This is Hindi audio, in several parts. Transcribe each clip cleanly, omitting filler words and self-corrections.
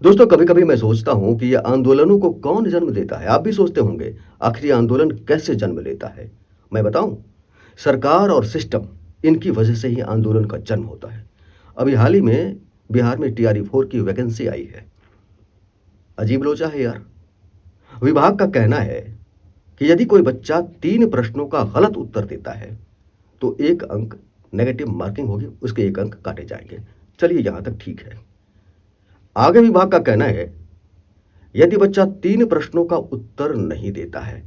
दोस्तों, कभी-कभी मैं सोचता हूँ कि ये आंदोलनों को कौन जन्म देता है? आप भी सोचते होंगे, आखिर ये आंदोलन कैसे जन्म लेता है? मैं बताऊँ? सरकार और सिस्टम, इनकी वजह से ही आंदोलन का जन्म होता है। अभी हाल ही में बिहार में टीआरई 4 की वैकेंसी आई है। अजीब लोचा है यार। विभाग का कहना है कि यदि कोई बच्चा 3 प्रश्नों का गलत उत्तर देता है, तो 1 अंक नेगेटिव मार्किंग होगी, उसके 1 अंक काटे जाएँगे। चलिए, यहाँ तक ठीक है। आगे विभाग का कहना है, यदि बच्चा 3 प्रश्नों का उत्तर नहीं देता है,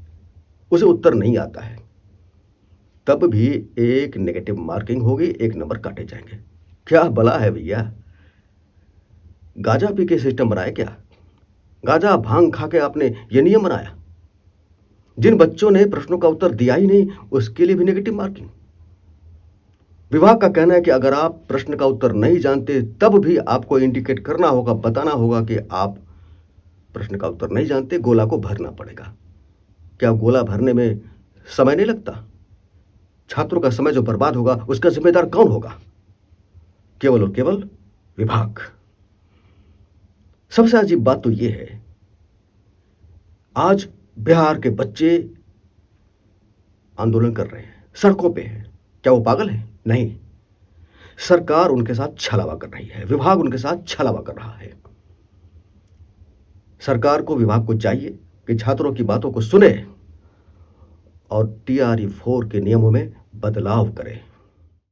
उसे उत्तर नहीं आता है, तब भी 1 नेगेटिव मार्किंग होगी, 1 नंबर काटे जाएँगे। क्या भला है भैया? गांजा पी के सिस्टम बनाया क्या? गांजा भांग खा के आपने ये नियम बनाया? जिन बच्चों ने प्रश्नों का उत्तर दिया ही नहीं, उसके लिए भी नेगेटिव मार्किंग। विभाग का कहना है कि अगर आप प्रश्न का उत्तर नहीं जानते, तब भी आपको इंडिकेट करना होगा, बताना होगा कि आप प्रश्न का उत्तर नहीं जानते, गोला को भरना पड़ेगा। क्या गोला भरने में समय नहीं लगता? छात्रों का समय जो बर्बाद होगा, उसका जिम्मेदार कौन होगा? केवल और केवल विभाग। सबसे अजीब बात तो यह है, आज बिहार के बच्चे आंदोलन कर रहे हैं, सड़कों पे हैं। क्या वो पागल हैं? नहीं। सरकार उनके साथ छलावा कर रही है, विभाग उनके साथ छलावा कर रहा है। सरकार को, विभाग को चाहिए कि छात्रों की बातों को सुने और टीआरई 4 के नियमों में बदलाव करे।